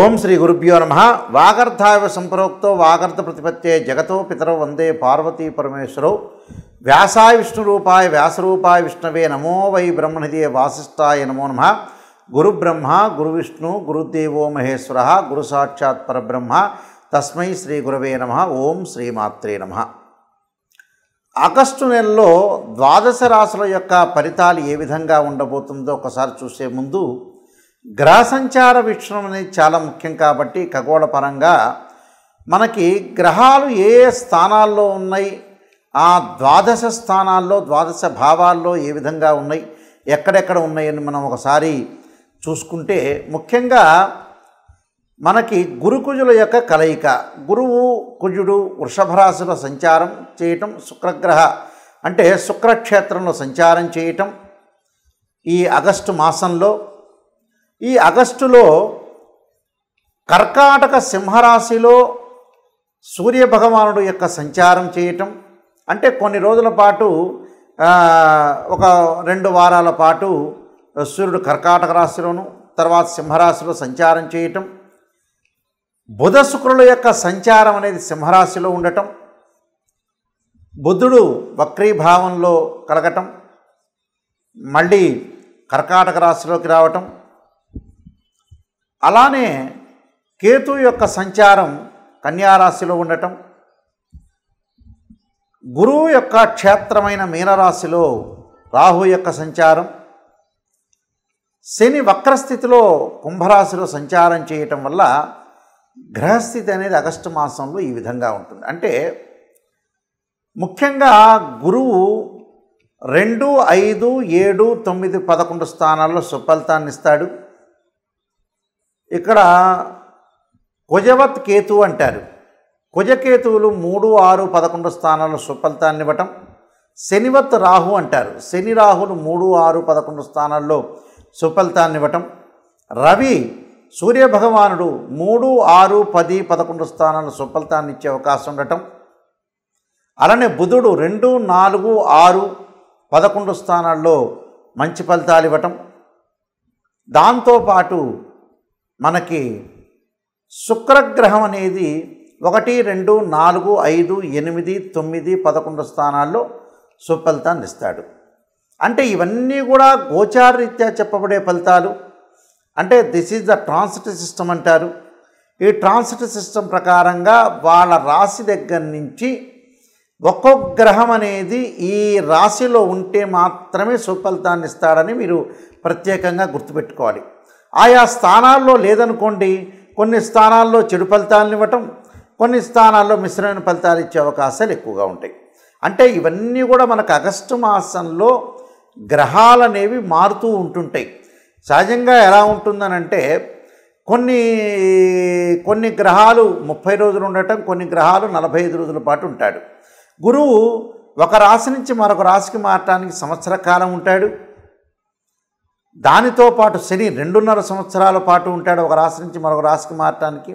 ఓం శ్రీ గురుభ్యో నమ. వాగర్ధావ సంప్రోక్తో వాగర్ధ ప్రతిపత్తే జగతో పితరౌ వందే పార్వతీ పరమేశ్వరౌ. వ్యాసాయ విష్ణురూపాయ వ్యాసరూపాయ విష్ణవే నమో వై బ్రహ్మనిధియే వాసిష్ఠాయ నమో నమ. గురుబ్రహ్మ గురువిష్ణు గురుదేవో మహేశ్వర గురు సాక్షాత్ పరబ్రహ్మ తస్మై శ్రీ గురవే నమ. ఓం శ్రీమాత్రే నమ. ఆగస్టు నెలలో ద్వాదశ రాశుల యొక్క ఫలితాలు ఏ విధంగా ఉండబోతుందో ఒకసారి చూసే ముందు గ్రహ సంచార వీక్షణం అనేది చాలా ముఖ్యం. కాబట్టి ఖగోళ పరంగా మనకి గ్రహాలు ఏ ఏ స్థానాల్లో ఉన్నాయి, ఆ ద్వాదశ స్థానాల్లో ద్వాదశ భావాల్లో ఏ విధంగా ఉన్నాయి, ఎక్కడెక్కడ ఉన్నాయని మనం ఒకసారి చూసుకుంటే ముఖ్యంగా మనకి గురు కుజుల యొక్క కలయిక, గురువు కుజుడు వృషభ రాశిలో సంచారం చేయటం, శుక్రగ్రహ అంటే శుక్రక్షేత్రంలో సంచారం చేయటం ఈ ఆగస్టు మాసంలో. ఈ ఆగస్టులో కర్కాటక సింహరాశిలో సూర్యభగవానుడు యొక్క సంచారం చేయటం అంటే కొన్ని రోజుల పాటు ఒక 2 వారాల పాటు సూర్యుడు కర్కాటక రాశిలోను తర్వాత సింహరాశిలో సంచారం చేయటం, బుధ శుక్రుల యొక్క సంచారం అనేది సింహరాశిలో ఉండటం, బుధుడు వక్రీభావంలో కలగటం, మళ్ళీ కర్కాటక రాశిలోకి రావటం, అలానే కేతు యొక్క సంచారం కన్యారాశిలో ఉండటం, గురువు యొక్క క్షేత్రమైన మీనరాశిలో రాహు యొక్క సంచారం, శని వక్రస్థితిలో కుంభరాశిలో సంచారం చేయటం వల్ల గ్రహస్థితి అనేది ఆగస్టు మాసంలో ఈ విధంగా ఉంటుంది. అంటే ముఖ్యంగా గురువు 2, 5, 7, 9, 11 స్థానాల్లో సుఫలితాన్ని ఇస్తాడు. ఇక్కడ కుజవత్ కేతు అంటారు. కుజకేతువులు 3, 6, 11 స్థానాల్లో సుఫలితాన్ని ఇవ్వటం. శనివత్ రాహు అంటారు. శని రాహులు 3, 6, 11 స్థానాల్లో సుఫలితాన్ని ఇవ్వటం. రవి సూర్యభగవానుడు 3, 6, 10, 11 స్థానాల్లో సుఫలితాన్ని ఇచ్చే అవకాశం ఉండటం. అలానే బుధుడు 2, 4, 6, 11 స్థానాల్లో మంచి ఫలితాలు ఇవ్వటం. దాంతోపాటు మనకి శుక్రగ్రహం అనేది 1, 2, 4, 5, 8, 9, 11 స్థానాల్లో సుఫలితాన్ని ఇస్తాడు. అంటే ఇవన్నీ కూడా గోచారరీత్యా చెప్పబడే ఫలితాలు. అంటే this is the transit system అంటారు. ఈ ట్రాన్సిట్ సిస్టమ్ ప్రకారంగా వాళ్ళ రాశి దగ్గర నుంచి ఒక్కొక్క గ్రహం అనేది ఈ రాశిలో ఉంటే మాత్రమే సుఫలితాన్ని ఇస్తాడని మీరు ప్రత్యేకంగా గుర్తుపెట్టుకోవాలి. ఆయా స్థానాల్లో లేదనుకోండి, కొన్ని స్థానాల్లో చెడు ఫలితాలను ఇవ్వటం, కొన్ని స్థానాల్లో మిశ్రమైన ఫలితాలు ఇచ్చే అవకాశాలు ఎక్కువగా ఉంటాయి. అంటే ఇవన్నీ కూడా మనకు ఆగస్టు మాసంలో గ్రహాలు అనేవి మారుతూ ఉంటుంటాయి. సహజంగా ఎలా ఉంటుందనంటే కొన్ని గ్రహాలు 30 రోజులు ఉండటం, కొన్ని గ్రహాలు 45 రోజుల పాటు ఉంటాడు. గురువు ఒక రాశి నుంచి మరొక రాశికి మారటానికి సంవత్సర కాలం ఉంటాడు. దానితో పాటు శని 2.5 సంవత్సరాల పాటు ఉంటాడు ఒక రాశి నుంచి మరొక రాశికి మారటానికి.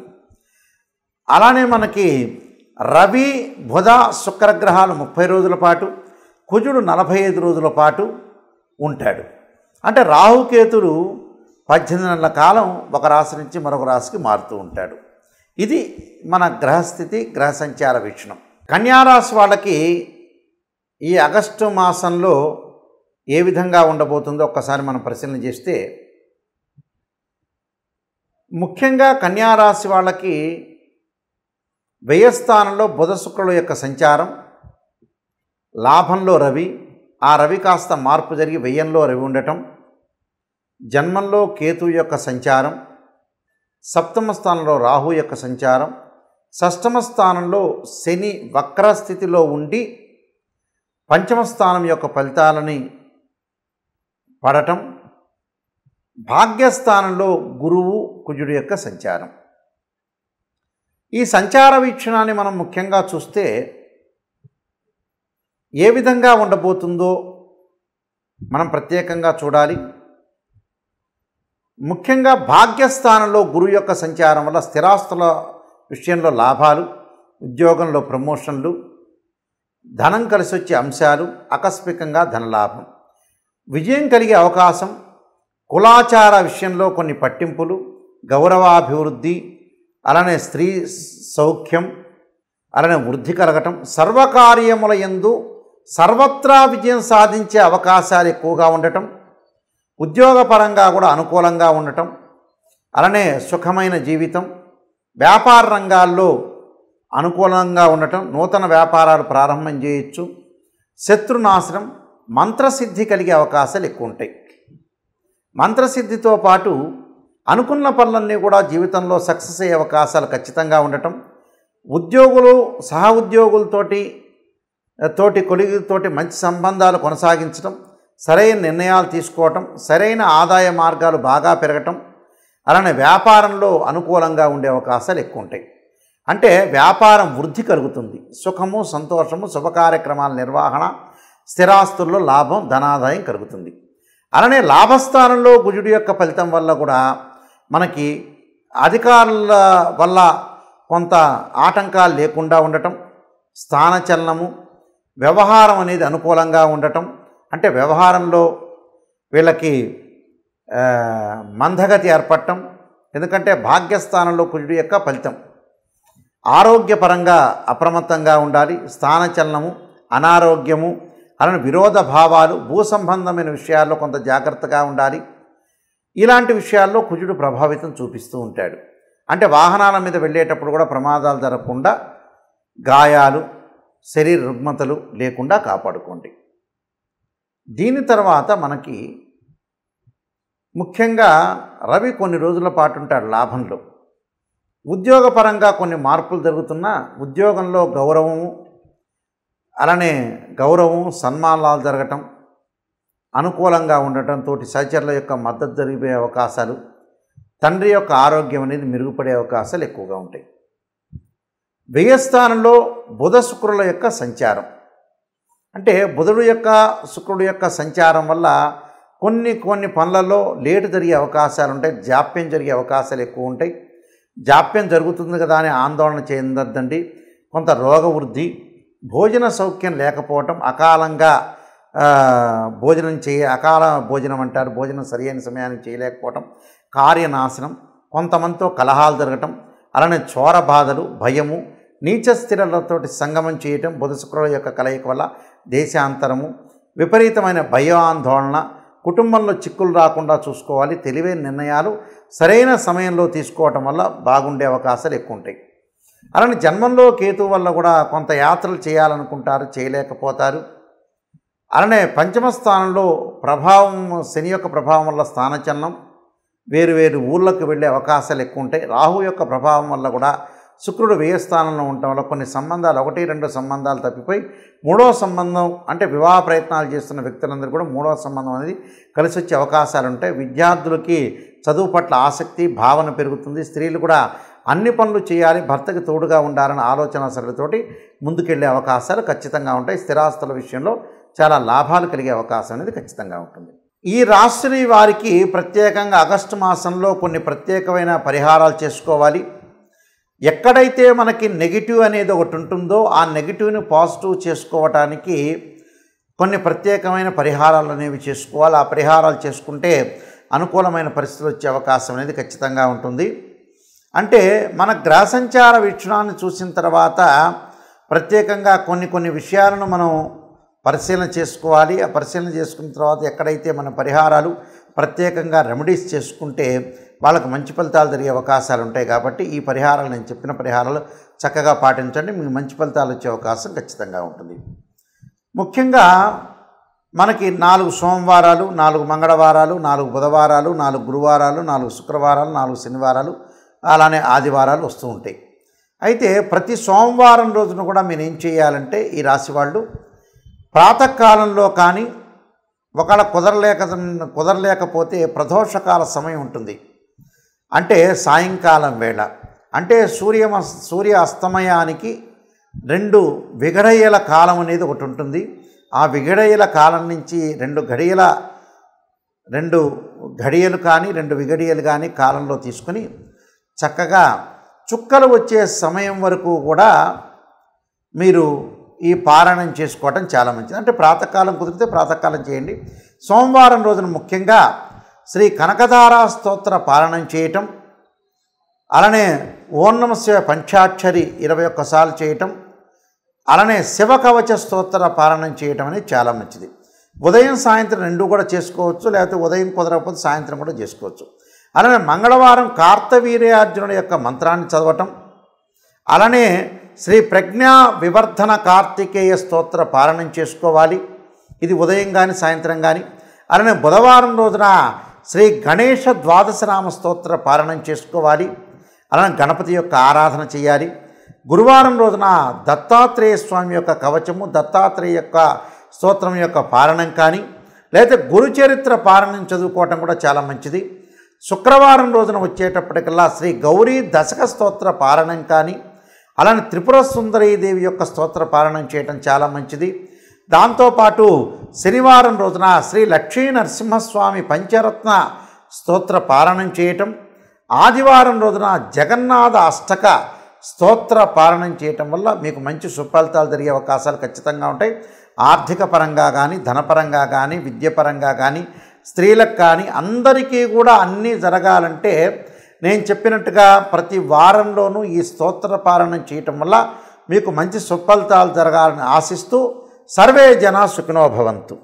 అలానే మనకి రవి బుధ శుక్రగ్రహాలు 30 రోజుల పాటు, కుజుడు 45 రోజుల పాటు ఉంటాడు. అంటే రాహుకేతుడు 18 నెలల కాలం ఒక రాశి నుంచి మరొక రాశికి మారుతూ ఉంటాడు. ఇది మన గ్రహస్థితి, గ్రహ సంచార వీక్షణం. కన్యారాశి వాళ్ళకి ఈ ఆగస్టు మాసంలో ఏ విధంగా ఉండబోతుందో ఒక్కసారి మనం పరిశీలన చేస్తే ముఖ్యంగా కన్యారాశి వాళ్ళకి వ్యయస్థానంలో బుధ శుక్రుల యొక్క సంచారం, లాభంలో రవి, ఆ రవి కాస్త మార్పు జరిగి వ్యయంలో రవి ఉండటం, జన్మంలో కేతు యొక్క సంచారం, సప్తమ స్థానంలో రాహు యొక్క సంచారం, షష్టమ స్థానంలో శని వక్రస్థితిలో ఉండి పంచమ స్థానం యొక్క ఫలితాలని పడటం, భాగ్యస్థానంలో గురువు కుజుడు యొక్క సంచారం. ఈ సంచార వీక్షణాన్ని మనం ముఖ్యంగా చూస్తే ఏ విధంగా ఉండబోతుందో మనం ప్రత్యేకంగా చూడాలి. ముఖ్యంగా భాగ్యస్థానంలో గురువు యొక్క సంచారం వల్ల స్థిరాస్తుల విషయంలో లాభాలు, ఉద్యోగంలో ప్రమోషన్లు, ధనం కలిసి వచ్చే అంశాలు, ఆకస్మికంగా ధనలాభం, విజయం కలిగే అవకాశం, కులాచార విషయంలో కొన్ని పట్టింపులు, గౌరవాభివృద్ధి, అలానే స్త్రీ సౌఖ్యం, అలానే వృద్ధి కలగటం, సర్వకార్యముల యందు సర్వత్రా విజయం సాధించే అవకాశాలు ఎక్కువగా ఉండటం, ఉద్యోగపరంగా కూడా అనుకూలంగా ఉండటం, అలానే సుఖమైన జీవితం, వ్యాపార రంగాల్లో అనుకూలంగా ఉండటం, నూతన వ్యాపారాలు ప్రారంభం చేయొచ్చు, శత్రునాశనం, మంత్రసిద్ధి కలిగే అవకాశాలు ఎక్కువ ఉంటాయి. మంత్రసిద్ధితో పాటు అనుకున్న పనులన్నీ కూడా జీవితంలో సక్సెస్ అయ్యే అవకాశాలు ఖచ్చితంగా ఉండటం, ఉద్యోగులు సహ ఉద్యోగులతోటి కొలిగితోటి మంచి సంబంధాలు కొనసాగించడం, సరైన నిర్ణయాలు తీసుకోవటం, సరైన ఆదాయ మార్గాలు బాగా పెరగటం, అలానే వ్యాపారంలో అనుకూలంగా ఉండే అవకాశాలు ఎక్కువ ఉంటాయి. అంటే వ్యాపారం వృద్ధి కలుగుతుంది, సుఖము, సంతోషము, శుభకార్యక్రమాల నిర్వహణ, స్థిరాస్తుల్లో లాభం, ధనాదాయం కలుగుతుంది. అలానే లాభస్థానంలో కుజుడి యొక్క ఫలితం వల్ల కూడా మనకి అధికారుల వల్ల కొంత ఆటంకాలు లేకుండా ఉండటం, స్థానచలనము, వ్యవహారం అనేది అనుకూలంగా ఉండటం, అంటే వ్యవహారంలో వీళ్ళకి మందగతి ఏర్పడటం, ఎందుకంటే భాగ్యస్థానంలో కుజుడి యొక్క ఫలితం. ఆరోగ్యపరంగా అప్రమత్తంగా ఉండాలి, స్థానచలనము, అనారోగ్యము, అలానే విరోధ భావాలు, భూ సంబంధమైన విషయాల్లో కొంత జాగ్రత్తగా ఉండాలి. ఇలాంటి విషయాల్లో కుజుడు ప్రభావితం చూపిస్తూ ఉంటాడు. అంటే వాహనాల మీద వెళ్ళేటప్పుడు కూడా ప్రమాదాలు జరగకుండా, గాయాలు, శరీర రుగ్మతలు లేకుండా కాపాడుకోండి. దీని తర్వాత మనకి ముఖ్యంగా రవి కొన్ని రోజుల పాటు ఉంటాడు లాభంలో. ఉద్యోగపరంగా కొన్ని మార్పులు జరుగుతున్నా ఉద్యోగంలో గౌరవం సన్మానాలు జరగటం, అనుకూలంగా ఉండటంతో సహచరుల యొక్క మద్దతు జరిగే అవకాశాలు, తండ్రి యొక్క ఆరోగ్యం అనేది మెరుగుపడే అవకాశాలు ఎక్కువగా ఉంటాయి. వ్యయస్థానంలో బుధ శుక్రుల యొక్క సంచారం, అంటే బుధుడు యొక్క శుక్రుడు యొక్క సంచారం వల్ల కొన్ని పనులలో లేటు జరిగే అవకాశాలు ఉంటాయి, జాప్యం జరిగే అవకాశాలు ఎక్కువ ఉంటాయి. జాప్యం జరుగుతుంది కదా అని ఆందోళన చెందొద్దండి. కొంత రోగ వృద్ధి, భోజన సౌఖ్యం లేకపోవటం, అకాలంగా అకాల భోజనం అంటారు, భోజనం సరైన సమయానికి చేయలేకపోవటం, కార్యనాశనం, కొంతమందితో కలహాలు జరగటం, అలానే చోర బాధలు, భయము, నీచ స్థిరలతోటి సంగమం చేయటం, బుధ శుక్రుల యొక్క కలయిక వల్ల దేశాంతరము, విపరీతమైన భయాందోళన, కుటుంబంలో చిక్కులు రాకుండా చూసుకోవాలి. తెలివైన నిర్ణయాలు సరైన సమయంలో తీసుకోవటం వల్ల బాగుండే అవకాశాలు ఎక్కువ ఉంటాయి. అలానే జన్మంలో కేతు వల్ల కూడా కొంత యాత్రలు చేయాలనుకుంటారు, చేయలేకపోతారు. అలానే పంచమ స్థానంలో శని యొక్క ప్రభావం వల్ల స్థానచలనం, వేరు ఊళ్ళకు వెళ్ళే అవకాశాలు ఎక్కువ ఉంటాయి. రాహు యొక్క ప్రభావం వల్ల కూడా శుక్రుడు వ్యయ స్థానంలో ఉండటం వల్ల కొన్ని సంబంధాలు 1-2 సంబంధాలు తప్పిపోయి మూడవ సంబంధం, అంటే వివాహ ప్రయత్నాలు చేస్తున్న వ్యక్తులందరూ కూడా మూడవ సంబంధం అనేది కలిసి వచ్చే అవకాశాలు ఉంటాయి. విద్యార్థులకి చదువు పట్ల ఆసక్తి, భావన పెరుగుతుంది. స్త్రీలు కూడా అన్ని పనులు చేయాలి, భర్తకి తోడుగా ఉండాలన్న ఆలోచన సరళితోటి ముందుకెళ్లే అవకాశాలు ఖచ్చితంగా ఉంటాయి. స్థిరాస్తుల విషయంలో చాలా లాభాలు కలిగే అవకాశం అనేది ఖచ్చితంగా ఉంటుంది. ఈ రాశి వారికి ప్రత్యేకంగా ఆగస్టు మాసంలో కొన్ని ప్రత్యేకమైన పరిహారాలు చేసుకోవాలి. ఎక్కడైతే మనకి నెగిటివ్ అనేది ఒకటి ఉంటుందో ఆ నెగిటివ్ని పాజిటివ్ చేసుకోవటానికి కొన్ని ప్రత్యేకమైన పరిహారాలు అనేవి చేసుకోవాలి. ఆ పరిహారాలు చేసుకుంటే అనుకూలమైన పరిస్థితులు వచ్చే అవకాశం అనేది ఖచ్చితంగా ఉంటుంది. అంటే మన గ్రహ సంచార వీక్షణాన్ని చూసిన తర్వాత ప్రత్యేకంగా కొన్ని విషయాలను మనం పరిశీలన చేసుకోవాలి. ఆ పరిశీలన చేసుకున్న తర్వాత ఎక్కడైతే మన పరిహారాలు ప్రత్యేకంగా రెమెడీస్ చేసుకుంటే వాళ్ళకు మంచి ఫలితాలు జరిగే అవకాశాలు ఉంటాయి. కాబట్టి ఈ పరిహారాలు, నేను చెప్పిన పరిహారాలు చక్కగా పాటించండి, మీకు మంచి ఫలితాలు వచ్చే అవకాశం ఖచ్చితంగా ఉంటుంది. ముఖ్యంగా మనకి 4 సోమవారాలు, 4 మంగళవారాలు, 4 బుధవారాలు, 4 గురువారాలు, 4 శుక్రవారాలు, 4 శనివారాలు, అలానే ఆదివారాలు వస్తూ ఉంటాయి. అయితే ప్రతి సోమవారం రోజున కూడా మీరు ఏం చేయాలంటే ఈ రాశి వాళ్ళు ప్రాతకాలంలో కానీ ఒకవేళ కుదరలేకపోతే ప్రదోషకాల సమయం ఉంటుంది, అంటే సాయంకాలం వేళ, అంటే సూర్య అస్తమయానికి 2 విగడయ్యల కాలం అనేది ఒకటి ఉంటుంది. ఆ విగడయ్యల కాలం నుంచి 2 గడియలు కానీ 2 విగడియలు కానీ కాలంలో తీసుకుని చక్కగా చుక్కలు వచ్చే సమయం వరకు కూడా మీరు ఈ పారాయణం చేసుకోవటం చాలా మంచిది. అంటే ప్రాతకాలం కుదిరితే ప్రాతకాలం చేయండి. సోమవారం రోజున ముఖ్యంగా శ్రీ కనకధారా స్తోత్ర పారాయణం చేయటం, అలానే ఓం నమ శివ పంచాక్షరి 21 సార్లు చేయటం, అలానే శివ కవచ స్తోత్ర పారాయణం చేయటం అనేది చాలా మంచిది. ఉదయం సాయంత్రం రెండు కూడా చేసుకోవచ్చు, లేకపోతే ఉదయం కుదరకపోతే సాయంత్రం కూడా చేసుకోవచ్చు. అలానే మంగళవారం కార్తవీర్యార్జునుడి యొక్క మంత్రాన్ని చదవటం, అలానే శ్రీ ప్రజ్ఞా వివర్ధన కార్తికేయ స్తోత్ర పారాయణం చేసుకోవాలి. ఇది ఉదయం కానీ సాయంత్రం కానీ. అలానే బుధవారం రోజున శ్రీ గణేష ద్వాదశనామ స్తోత్ర పారాయణం చేసుకోవాలి. అలానే గణపతి యొక్క ఆరాధన చేయాలి. గురువారం రోజున దత్తాత్రేయ స్వామి యొక్క కవచము, దత్తాత్రేయ యొక్క స్తోత్రం యొక్క పారాయణం కానీ, లేదా గురుచరిత్ర పారాయణం చదువుకోవటం కూడా చాలా మంచిది. శుక్రవారం రోజున వచ్చేటప్పటికల్లా శ్రీ గౌరీ దశక స్తోత్ర పారాయణం కానీ, అలానే త్రిపుర సుందరీదేవి యొక్క స్తోత్ర పారాయణం చేయటం చాలా మంచిది. దాంతోపాటు శనివారం రోజున శ్రీ లక్ష్మీ నరసింహస్వామి పంచరత్న స్తోత్ర పారాయణం చేయటం, ఆదివారం రోజున జగన్నాథ అష్టక స్తోత్ర పారాయణం చేయటం వల్ల మీకు మంచి సుఫలితాలు జరిగే అవకాశాలు ఖచ్చితంగా ఉంటాయి. ఆర్థిక పరంగా కానీ, ధనపరంగా కానీ, విద్యపరంగా కానీ, స్త్రీలకు కానీ అందరికీ కూడా అన్నీ జరగాలంటే నేను చెప్పినట్టుగా ప్రతి వారంలోనూ ఈ స్తోత్ర పారాయణం చేయటం వల్ల మీకు మంచి సుఫలితాలు జరగాలని ఆశిస్తూ సర్వే జనా సుఖినో భవంతు.